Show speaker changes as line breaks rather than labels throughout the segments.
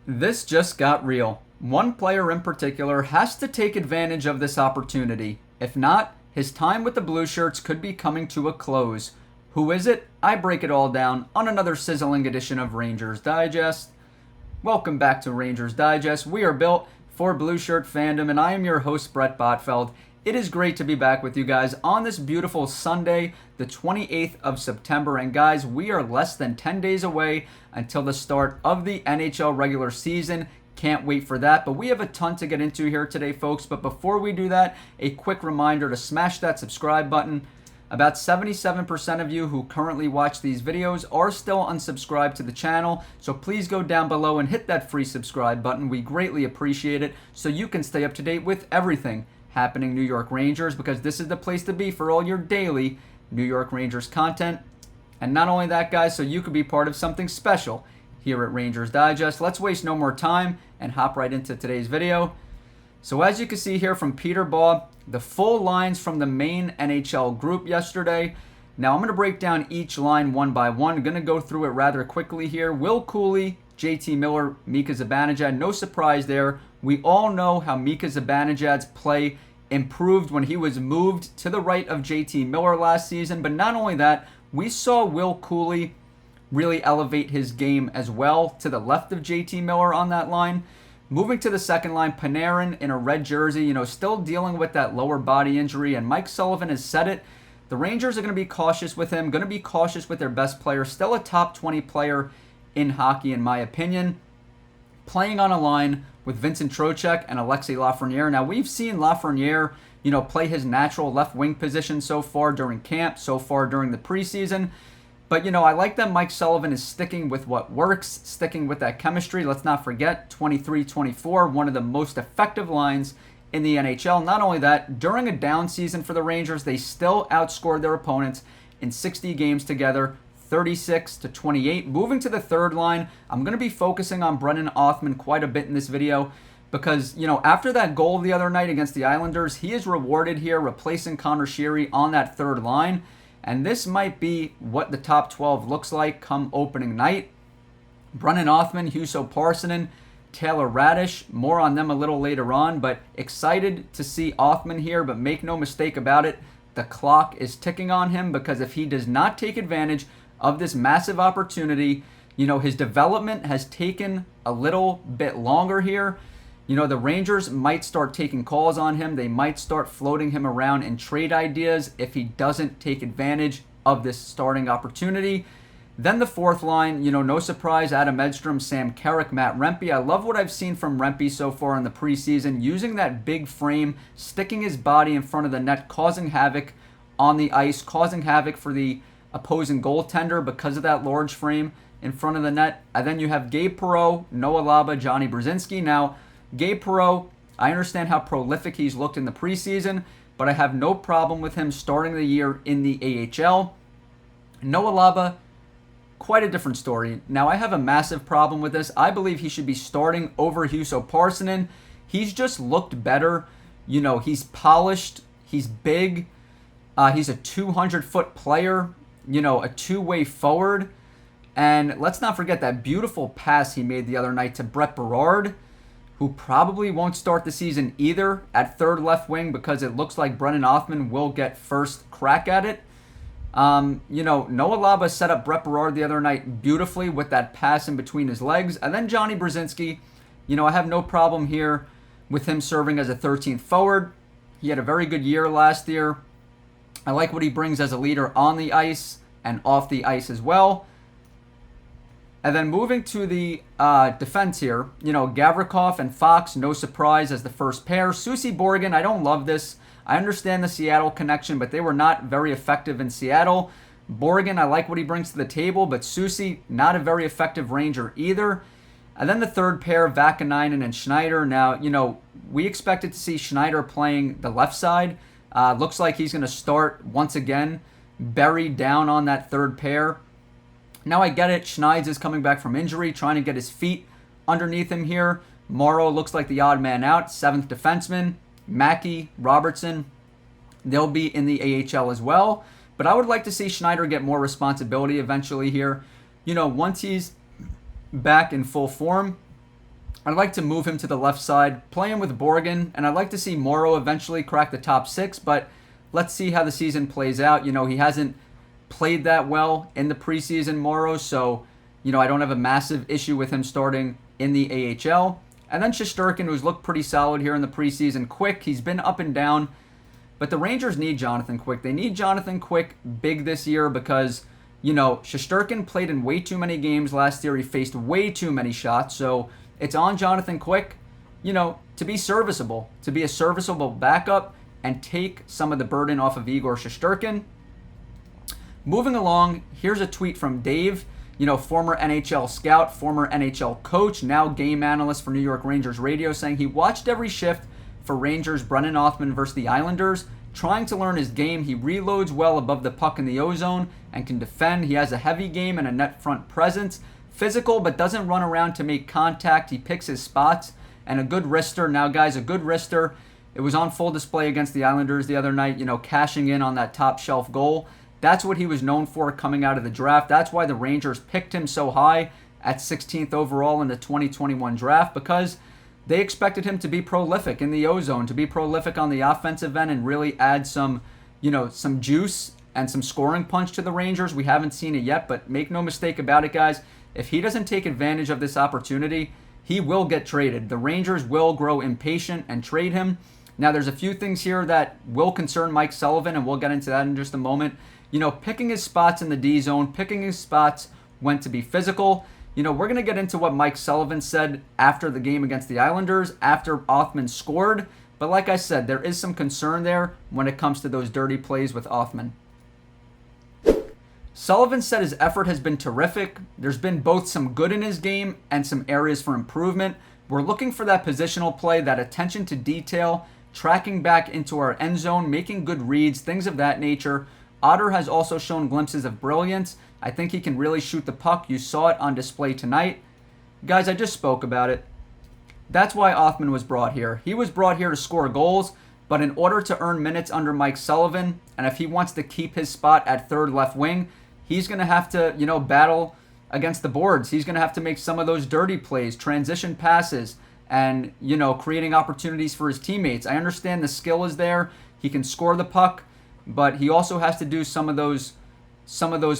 This just got real. One player in particular has to take advantage of this opportunity. If not, his time with the Blue Shirts could be coming to a close. Who is it? I break it all down on another sizzling edition of Rangers Digest. Welcome back to Rangers Digest. We are built for Blue Shirt fandom, and I am your host, Bret Botfeld. It is great to be back with you guys on this beautiful Sunday, the 28th of September. And guys, we are less than 10 days away until the start of the NHL regular season. Can't wait for that. But we have a ton to get into here today, folks. But before we do that, a quick reminder to smash that subscribe button. About 77% of you who currently watch these videos are still unsubscribed to the channel, so please go down below and hit that free subscribe button. We greatly appreciate it so you can stay up to date with everything happening New York Rangers, because this is the place to be for all your daily New York Rangers content. And not only that, guys, so you could be part of something special here at Rangers Digest. Let's waste no more time and hop right into today's video. So as you can see here from Peter Baugh, the full lines from the main NHL group yesterday. Now I'm going to break down each line one by one. I'm going to go through it rather quickly here. Will Cuylle, JT Miller, Mika Zibanejad. No surprise there. We all know how Mika Zibanejad's play improved when he was moved to the right of JT Miller last season. But not only that, we saw Will Cuylle really elevate his game as well to the left of JT Miller on that line. Moving to the second line, Panarin in a red jersey, still dealing with that lower body injury, and Mike Sullivan has said it. The Rangers are going to be cautious with him, going to be cautious with their best player, still a top 20 player in hockey in my opinion. Playing on a line with Vincent Trocheck and Alexis Lafreniere. Now we've seen Lafreniere, play his natural left wing position so far during camp, so far during the preseason. But, I like that Mike Sullivan is sticking with what works, sticking with that chemistry. Let's not forget, 23-24, one of the most effective lines in the NHL. Not only that, during a down season for the Rangers, they still outscored their opponents in 60 games together, 36-28. Moving to the third line, I'm going to be focusing on Brennan Othmann quite a bit in this video because, after that goal the other night against the Islanders, he is rewarded here replacing Connor Sheary on that third line. And this might be what the top 12 looks like come opening night. Brennan Othmann, Juuso Parssinen, Taylor Radish, more on them a little later on, but excited to see Othmann here, but make no mistake about it, the clock is ticking on him, because if he does not take advantage of this massive opportunity, his development has taken a little bit longer here. The Rangers might start taking calls on him. They might start floating him around in trade ideas if he doesn't take advantage of this starting opportunity. Then the fourth line, no surprise, Adam Edstrom, Sam Carrick, Matt Rempe. I love what I've seen from Rempe so far in the preseason, using that big frame, sticking his body in front of the net, causing havoc on the ice, causing havoc for the opposing goaltender because of that large frame in front of the net. And then you have Gabe Perreault, Noah Laba, Johnny Brzezinski. Now, Gabe Perreault, I understand how prolific he's looked in the preseason, but I have no problem with him starting the year in the AHL. Noah Laba, quite a different story. Now, I have a massive problem with this. I believe he should be starting over Juuso Parssinen. He's just looked better. He's polished. He's big. He's a 200-foot player, a two-way forward. And let's not forget that beautiful pass he made the other night to Brett Berard, who probably won't start the season either at third left wing, because it looks like Brennan Othmann will get first crack at it. Noah Laba set up Brett Berard the other night beautifully with that pass in between his legs. And then Johnny Brzezinski, I have no problem here with him serving as a 13th forward. He had a very good year last year. I like what he brings as a leader on the ice and off the ice as well. And then moving to the defense here, Gavrikov and Fox, no surprise as the first pair. Susie Borgen, I don't love this. I understand the Seattle connection, but they were not very effective in Seattle. Borgen, I like what he brings to the table, but Susie, not a very effective Ranger either. And then the third pair, Vakanainen and Schneider. Now, we expected to see Schneider playing the left side. Looks like he's going to start once again, buried down on that third pair. Now I get it, Schneid's is coming back from injury, trying to get his feet underneath him here. Morrow looks like the odd man out, seventh defenseman. Mackey, Robertson, they'll be in the AHL as well. But I would like to see Schneider get more responsibility eventually here. Once he's back in full form, I'd like to move him to the left side, play him with Borgen, and I'd like to see Morrow eventually crack the top 6, but let's see how the season plays out. He hasn't played that well in the preseason, Morrow, so, I don't have a massive issue with him starting in the AHL. And then Shesterkin, who's looked pretty solid here in the preseason. Quick, he's been up and down, but the Rangers need Jonathan Quick. They need Jonathan Quick big this year because, Shesterkin played in way too many games last year. He faced way too many shots, so it's on Jonathan Quick, to be serviceable, to be a serviceable backup and take some of the burden off of Igor Shesterkin. Moving along, here's a tweet from Dave, former NHL scout, former NHL coach, now game analyst for New York Rangers radio, saying he watched every shift for Rangers Brennan Othmann versus the Islanders, trying to learn his game. He reloads well above the puck in the O-zone and can defend. He has a heavy game and a net front presence. Physical, but doesn't run around to make contact. He picks his spots, and a good wrister. Now, guys, a good wrister. It was on full display against the Islanders the other night, cashing in on that top shelf goal. That's what he was known for coming out of the draft. That's why the Rangers picked him so high at 16th overall in the 2021 draft, because they expected him to be prolific in the O-zone, to be prolific on the offensive end and really add some juice and some scoring punch to the Rangers. We haven't seen it yet, but make no mistake about it, guys. If he doesn't take advantage of this opportunity, he will get traded. The Rangers will grow impatient and trade him. Now, there's a few things here that will concern Mike Sullivan, and we'll get into that in just a moment. Picking his spots in the D zone, picking his spots when to be physical. We're going to get into what Mike Sullivan said after the game against the Islanders, after Othmann scored. But like I said, there is some concern there when it comes to those dirty plays with Othmann. Sullivan said his effort has been terrific. There's been both some good in his game and some areas for improvement. We're looking for that positional play, that attention to detail, tracking back into our end zone, making good reads, things of that nature. Otter has also shown glimpses of brilliance. I think he can really shoot the puck. You saw it on display tonight. Guys, I just spoke about it. That's why Othmann was brought here. He was brought here to score goals, but in order to earn minutes under Mike Sullivan, and if he wants to keep his spot at third left wing, he's going to have to, battle against the boards. He's going to have to make some of those dirty plays, transition passes, and, creating opportunities for his teammates. I understand the skill is there. He can score the puck, but he also has to do some of those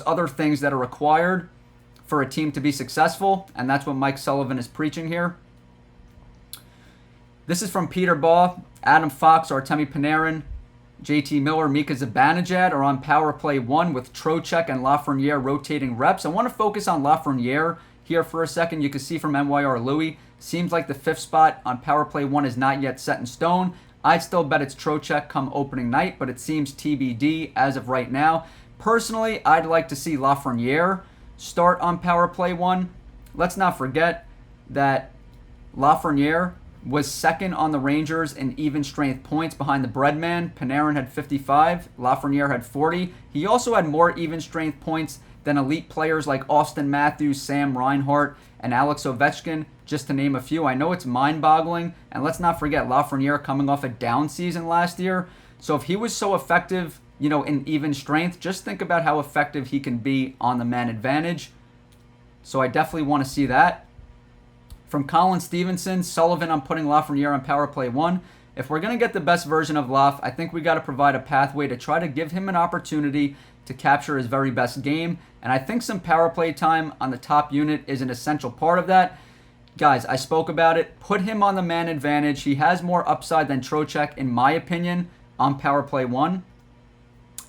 other things that are required for a team to be successful, and that's what Mike Sullivan is preaching here. This is from Peter Baugh. Adam Fox, Artemi Panarin, JT Miller, Mika Zibanejad are on power play 1 with Trocheck and Lafreniere rotating reps. I want to focus on Lafreniere here for a second. You can see from NYR Louis, seems like the 5th spot on power play 1 is not yet set in stone. I'd still bet it's Trocheck come opening night, but it seems TBD as of right now. Personally, I'd like to see Lafreniere start on power play 1. Let's not forget that Lafreniere was second on the Rangers in even strength points behind the Breadman. Panarin had 55. Lafreniere had 40. He also had more even strength points than elite players like Austin Matthews, Sam Reinhart, and Alex Ovechkin, just to name a few. I know it's mind-boggling, and let's not forget Lafreniere coming off a down season last year. So if he was so effective, in even strength, just think about how effective he can be on the man advantage. So I definitely want to see that. From Colin Stevenson, Sullivan, I'm putting Lafreniere on power play 1. If we're going to get the best version of Laf, I think we got to provide a pathway to try to give him an opportunity to capture his very best game. And I think some power play time on the top unit is an essential part of that. Guys, I spoke about it. Put him on the man advantage. He has more upside than Trocheck, in my opinion, on power play 1.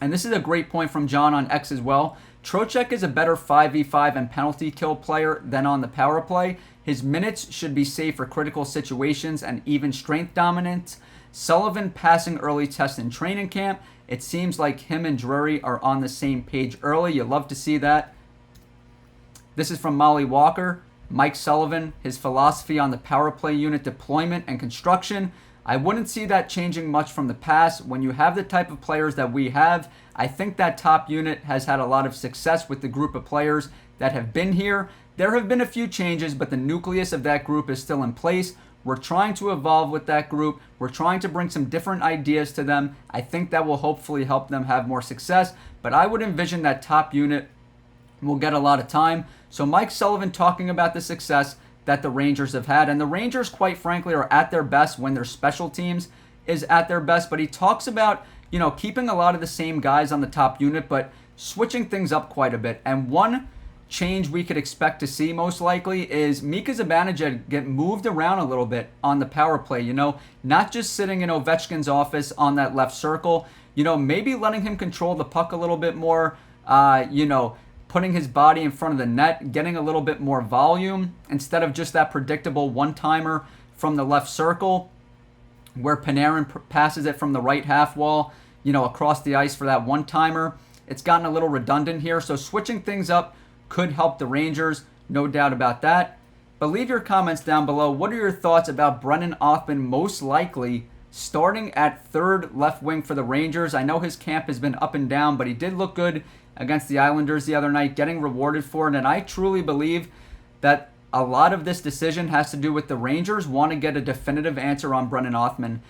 And this is a great point from John on X as well. Trocheck is a better 5v5 and penalty kill player than on the power play. His minutes should be saved for critical situations and even strength dominance. Sullivan passing early test in training camp. It seems like him and Drury are on the same page early. You love to see that. This is from Molly Walker. Mike Sullivan, his philosophy on the power play unit deployment and construction. I wouldn't see that changing much from the past. When you have the type of players that we have, I think that top unit has had a lot of success with the group of players that have been here. There have been a few changes, but the nucleus of that group is still in place. We're trying to evolve with that group. We're trying to bring some different ideas to them. I think that will hopefully help them have more success, but I would envision that top unit will get a lot of time. So Mike Sullivan talking about the success, that the Rangers have had. And the Rangers, quite frankly, are at their best when their special teams is at their best. But he talks about, keeping a lot of the same guys on the top unit, but switching things up quite a bit. And one change we could expect to see most likely is Mika Zibanejad get moved around a little bit on the power play, not just sitting in Ovechkin's office on that left circle, maybe letting him control the puck a little bit more, putting his body in front of the net, getting a little bit more volume instead of just that predictable one-timer from the left circle where Panarin passes it from the right half wall, across the ice for that one-timer. It's gotten a little redundant here, so switching things up could help the Rangers, no doubt about that. But leave your comments down below. What are your thoughts about Brennan Othmann most likely starting at third left wing for the Rangers? I know his camp has been up and down, but he did look good against the Islanders the other night, getting rewarded for it. And I truly believe that a lot of this decision has to do with the Rangers want to get a definitive answer on Brennan Othmann.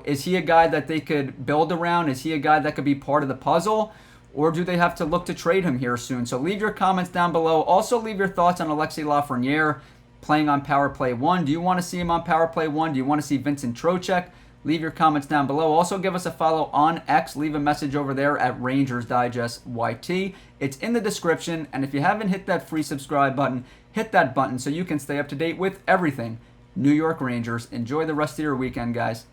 Is he a guy that they could build around? Is he a guy that could be part of the puzzle? Or do they have to look to trade him here soon? So leave your comments down below. Also leave your thoughts on Alexis Lafreniere playing on Power Play 1. Do you want to see him on Power Play 1? Do you want to see Vincent Trocheck? Leave your comments down below. Also give us a follow on X. Leave a message over there at Rangers Digest YT. It's in the description. And if you haven't hit that free subscribe button, hit that button so you can stay up to date with everything New York Rangers. Enjoy the rest of your weekend, guys.